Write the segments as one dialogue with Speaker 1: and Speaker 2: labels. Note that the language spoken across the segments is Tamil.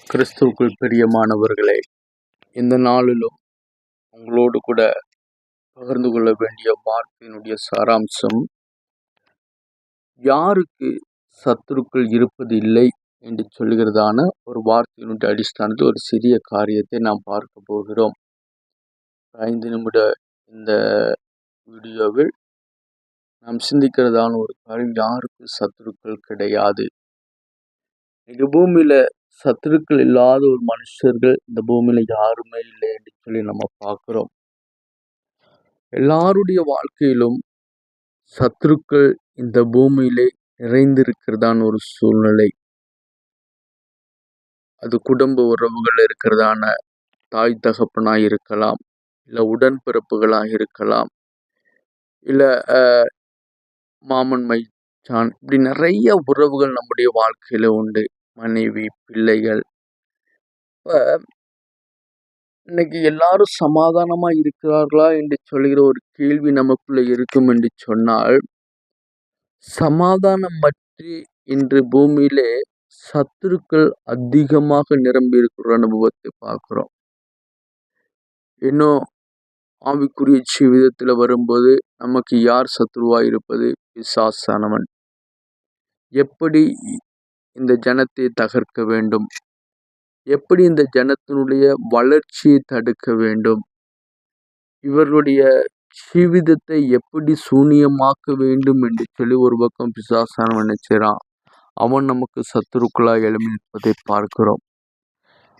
Speaker 1: கிறிஸ்துவுக்குள் பிரியமானவர்களே, இந்த நாளிலும் உங்களோடு கூட பகிர்ந்து கொள்ள வேண்டிய வார்த்தையினுடைய சாராம்சம், யாருக்கு சத்துருக்கள் இருப்பது இல்லை என்று சொல்லுகிறதான ஒரு வார்த்தையினுடைய அடிஸ்தானத்தில் ஒரு சிறிய காரியத்தை நாம் பார்க்க போகிறோம். 5 நிமிட இந்த வீடியோவில் நாம் சிந்திக்கிறதான ஒரு காரியம், யாருக்கு சத்துருக்கள் கிடையாது. இந்த பூமியில சத்துருக்கள் இல்லாத ஒரு மனுஷர்கள் இந்த பூமியில யாருமே இல்லை என்று சொல்லி நம்ம பார்க்கிறோம். எல்லாருடைய வாழ்க்கையிலும் சத்துருக்கள் இந்த பூமியிலே நிறைந்திருக்கிறதான ஒரு சூழ்நிலை. அது குடும்ப உறவுகள் இருக்கிறதான தாய் தகப்பனாய் இருக்கலாம், இல்லை உடன்பிறப்புகளாக இருக்கலாம், இல்லை மாமன் மைச்சான், இப்படி நிறைய உறவுகள் நம்முடைய வாழ்க்கையில உண்டு. மனைவி, பிள்ளைகள். இன்னைக்கு எல்லாரும் சமாதானமா இருக்கிறார்களா என்று சொல்கிற ஒரு கேள்வி நமக்குள்ள இருக்கும் என்று சொன்னால், சமாதானம் பற்றி இன்று பூமியிலே சத்துருக்கள் அதிகமாக நிரம்பி இருக்கிற அனுபவத்தை பார்க்கிறோம். இன்னும் ஆவிக்குரிய ஜீவிதத்தில் வரும்போது நமக்கு யார் சத்துருவாய் இருப்பது? பிசாசானவன். எப்படி இந்த ஜனத்தை தகர்க்க வேண்டும், எப்படி இந்த ஜனத்தினுடைய வளர்ச்சியை தடுக்க வேண்டும், இவர்களுடைய ஜீவிதத்தை எப்படி சூனியமாக்க வேண்டும் என்று சொல்லி ஒரு பக்கம் பிசாசானவன் நினைச்சான். அவன் நமக்கு சத்துருக்களாய் எழுப்பி நிற்பதை பார்க்கிறோம்.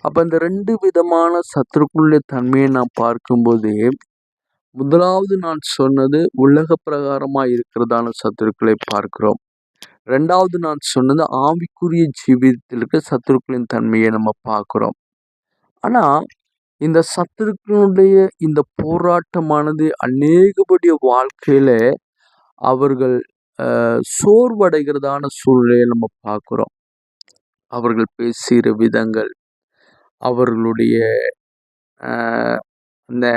Speaker 1: அப்ப இந்த 2 விதமான சத்துருக்களுடைய தன்மையை நாம் பார்க்கும்போது, முதலாவது நான் சொன்னது உலக பிரகாரமாய் இருக்கிறதான சத்துருக்களை பார்க்கிறோம். 2வது நான் சொன்னது ஆவிக்குரிய ஜீவிதத்தில் இருக்க சத்துருக்களின் தன்மையை நம்ம பார்க்கிறோம். ஆனா இந்த சத்துருக்களுடைய இந்த போராட்டமானது அநேகருடைய வாழ்க்கையில அவர்கள் சோர்வடைகிறதான சூழ்நிலையை நம்ம பார்க்கிறோம். அவர்கள் பேசுகிற விதங்கள், அவர்களுடைய அந்த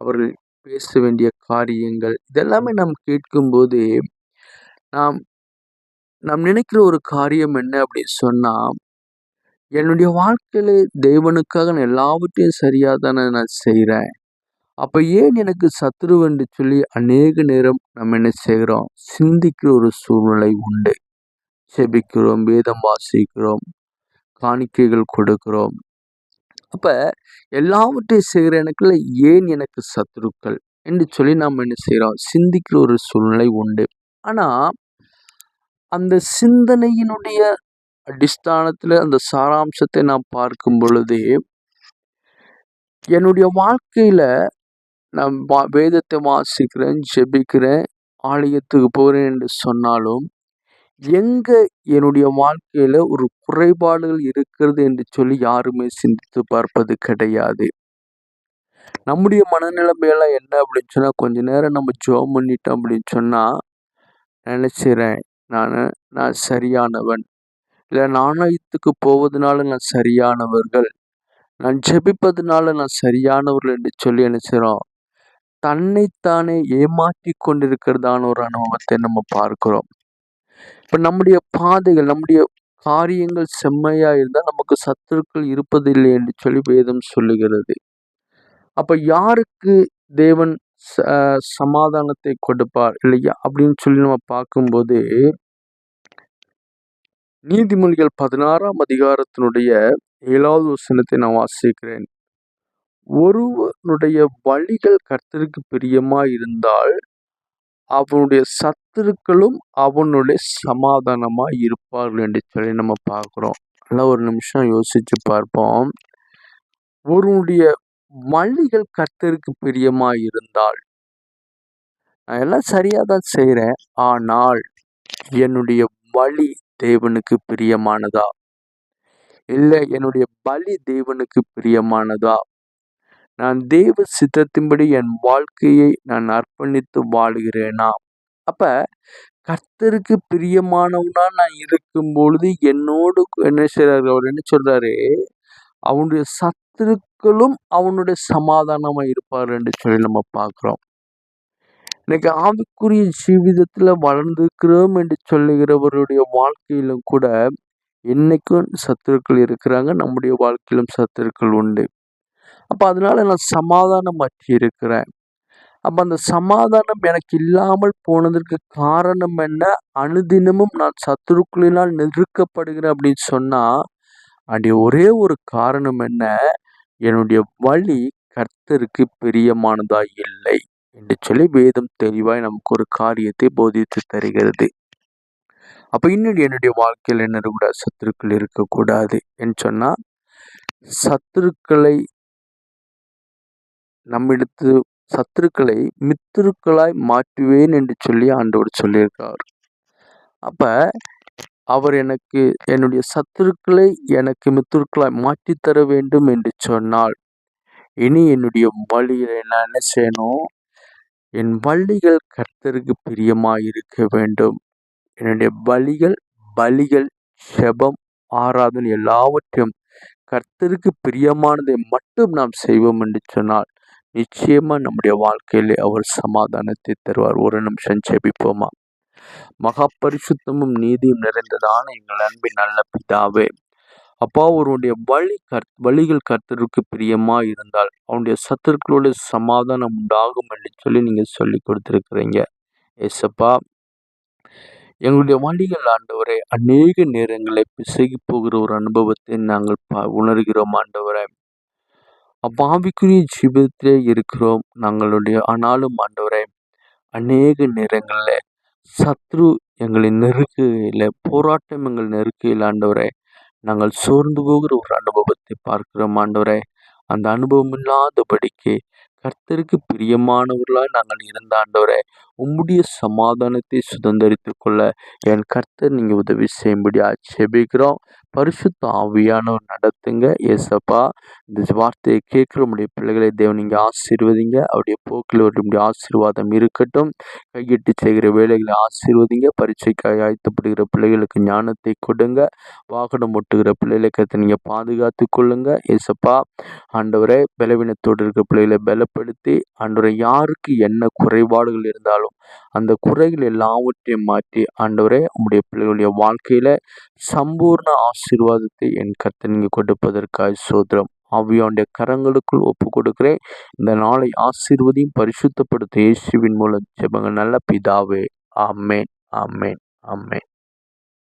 Speaker 1: அவர்கள் பேச வேண்டிய காரியங்கள், இதெல்லாமே நாம் கேட்கும்போது நாம் நினைக்கிற ஒரு காரியம் என்ன அப்படின்னு சொன்னா, என்னுடைய வாழ்க்கையில தேவனுக்காக நான் எல்லாவற்றையும் சரியா தானே நான் செய்கிறேன். அப்ப ஏன் எனக்கு சத்துரு என்று சொல்லி அநேக நேரம் நம்ம என்ன செய்கிறோம்? சிந்திக்கிற ஒரு சூழ்நிலை உண்டு. செபிக்கிறோம், வேதம் வாசிக்கிறோம், காணிக்கைகள் கொடுக்கிறோம். அப்ப எல்லாவற்றையும் செய்கிற எனக்குள்ள ஏன் எனக்கு சத்துருக்கள் என்று சொல்லி நாம் என்ன செய்கிறோம்? சிந்திக்கிற ஒரு சூழ்நிலை உண்டு. ஆனா அந்த சிந்தனையினுடைய அடிஸ்தானத்துல அந்த சாராம்சத்தை நாம் பார்க்கும் பொழுது, என்னுடைய வாழ்க்கையில நான் வேதத்தை வாசிக்கிறேன், ஜெபிக்கிறேன், ஆலயத்துக்கு போறேன் என்று சொன்னாலும், எங்க என்னுடைய வாழ்க்கையில ஒரு குறைபாடுகள் இருக்கிறது என்று சொல்லி யாருமே சிந்தித்து பார்ப்பது கிடையாது. நம்முடைய மனநிலைமையெல்லாம் என்ன அப்படின்னு சொன்னா, கொஞ்ச நேரம் நம்ம ஜெபம் பண்ணிட்டோம் அப்படின்னு சொன்னா, நினைச்சிறேன் நான் சரியானவன், இல்லை நாணயத்துக்கு போவதனால நான் சரியானவர்கள், நான் ஜெபிப்பதனால நான் சரியானவர்கள் என்று சொல்லி என்ன செய்றோம்? தன்னைத்தானே ஏமாற்றி கொண்டிருக்கிறதான ஒரு அனுபவத்தை நம்ம பார்க்கிறோம். இப்ப நம்முடைய பாதைகள், நம்முடைய காரியங்கள் செம்மையா இருந்தால் நமக்கு சத்துருக்கள் இருப்பதில்லை என்று சொல்லி வேதம் சொல்லுகிறது. அப்ப யாருக்கு தேவன் சமாதானத்தை கொடுப்பார் இல்லையா அப்படின்னு சொல்லி நம்ம பார்க்கும்போது, நீதிமொழிகள் 16ஆம் அதிகாரத்தினுடைய 7வது வசனத்தை நான் வாசிக்கிறேன். ஒருவனுடைய வழிகள் கர்த்தருக்கு பிரியமாய் இருந்தால் அவனுடைய சத்துருக்களும் அவனுடைய சமாதானமாய் இருப்பார்கள் என்று சொல்லி நம்ம பார்க்கிறோம். எல்லாம் ஒரு நிமிஷம் யோசிச்சு பார்ப்போம். ஒருவனுடைய வழிகள் கர்த்தருக்கு பிரியமாய் இருந்தால், நான் எல்லாம் சரியா தான் செய்றேன், ஆனால் என்னுடைய வழி தேவனுக்கு பிரியமானதா, இல்லை என்னுடைய பலி தேவனுக்கு பிரியமானதா, நான் தேவ சித்தத்தின்படி என் வாழ்க்கையை நான் அர்ப்பணித்து வாழுகிறேனா? அப்ப கர்த்தருக்கு பிரியமானவனா நான் இருக்கும் பொழுது என்னோடு என்ன செய்றாரு? அவர் என்ன சொல்றாரு? அவனுடைய சத்துருக்களும் அவனுடைய சமாதானமா இருப்பார் என்று சொல்லி நம்ம பார்க்கிறோம். இன்னைக்கு ஆவிக்குரிய ஜீவிதத்துல வளர்ந்திருக்கிறோம் என்று சொல்லுகிறவருடைய வாழ்க்கையிலும் கூட இன்னைக்கும் சத்துருக்கள் இருக்கிறாங்க. நம்முடைய வாழ்க்கையிலும் சத்துருக்கள் உண்டு. அப்ப அதனால நான் சமாதானமற்று இருக்கிறேன். அப்ப அந்த சமாதானம் எனக்கு இல்லாமல் போனதற்கு காரணம் என்ன? அனுதினமும் நான் சத்துருக்களினால் நெருக்கப்படுகிறேன் அப்படின்னு சொன்னா, அது ஒரே ஒரு காரணம் என்ன? என்னுடைய வழி கர்த்தருக்கு பிரியமானதாய் இல்லை என்று சொல்லி வேதம் தெளிவாய் நமக்கு ஒரு காரியத்தை போதித்து தருகிறது. அப்ப இன்னும் என்னுடைய வாழ்க்கையில் என்ன இருக்கக்கூடாது? சத்துருக்கள் இருக்கக்கூடாது என்று சொன்னா, சத்துருக்களை நம்மிடத்து சத்துருக்களை மித்திருக்களாய் மாற்றுவேன் என்று சொல்லி ஆண்டவர் சொல்லியிருக்கார். அப்ப அவர் எனக்கு என்னுடைய சத்துருக்களை எனக்கு மித்திருக்களாய் மாற்றித்தர வேண்டும் என்று சொன்னால், இனி என்னுடைய வழியில நான் என்ன செய்யணும்? என் வழிகள் கர்த்தருக்கு பிரியமாய் இருக்க வேண்டும். என்னுடைய பலிகள், ஜெபம், ஆராதனை எல்லாவற்றையும் கர்த்தருக்கு பிரியமானதை மட்டும் நாம் செய்வோம் என்று சொன்னால், நிச்சயமா நம்முடைய வாழ்க்கையிலே அவர் சமாதானத்தை தருவார். ஒரு நிமிஷம் ஜெபிப்போமா? மகா பரிசுத்தமும் நீதியும் நிறைந்ததான எங்கள் அன்பின் நல்ல பிதாவே, அப்பா, அவருடைய வழிகள் கர்த்தருக்கு பிரியமா இருந்தால் அவனுடைய சத்துருக்களோட சமாதானம் உண்டாகும் என்று சொல்லி நீங்க சொல்லி கொடுத்திருக்கிறீங்க. ஏசப்பா, எங்களுடைய வழிகள் ஆண்டவரே அநேக நேரங்களை பிசகி போகிற ஒரு அனுபவத்தை நாங்கள் உணர்கிறோம் ஆண்டவரே. ஆவிக்குரிய ஜீவிதத்திலே இருக்கிறோம் ஆனாலும் ஆண்டவரே, அநேக நேரங்களில் சத்ரு எங்களை நெருக்கையில், போராட்டம் எங்கள் நெருக்கையில் ஆண்டவரே, நாங்கள் சோர்ந்து போகிற ஒரு அனுபவத்தை பார்க்கிறோம் ஆண்டவரே. அந்த அனுபவம் இல்லாதபடிக்கு கர்த்தருக்கு பிரியமானவர்களாய் நாங்கள் இருந்த ஆண்டவரே, உம்முடைய சமாதானத்தை சுதந்திரித்துக் கொள்ள என் கர்த்தர் நீங்க உதவி செய்யும்படி ஜெபிக்கிறோம். பரிசுத்த ஆவியானவர் நடத்துங்க ஏசப்பா. இந்த வார்த்தையை கேட்கிற உடைய பிள்ளைகளை தேவன் நீங்க ஆசீர்வதிங்க. அவருடைய போக்கில் ஒரு ஆசீர்வாதம் இருக்கட்டும். கையிட்டு செய்கிற வேலைகளை ஆசீர்வதிங்க. பரீட்சைக்காக ஆயத்தப்படுகிற பிள்ளைகளுக்கு ஞானத்தை கொடுங்க. வாகனம் ஓட்டுகிற பிள்ளைகளை கர்த்தர் நீங்க பாதுகாத்து கொள்ளுங்க ஏசப்பா. ஆண்டவரே, பலவீனத்தோடு இருக்கிற பிள்ளைகளை பலப்படுத்தி, ஆண்டவரை யாருக்கு என்ன குறைபாடுகள் இருந்தாலும் அந்த குறைகள் எல்லாவற்றையும் மாற்றி ஆண்டவரே, உம்முடைய பிள்ளைகளுடைய வாழ்க்கையில சம்பூர்ண ஆசீர்வாதத்தை என் கர்த்தர் நீங்க கொடுப்பதற்காக சோத்திரம். ஆவியானுடைய கரங்களுக்குள் ஒப்பு கொடுக்கிறேன். இந்த நாளை ஆசீர்வதியும் பரிசுத்தப்படுத்த இயேசுவின் மூலம் ஜெபங்கள் நல்ல பிதாவே. ஆமென், ஆமென், ஆமென்.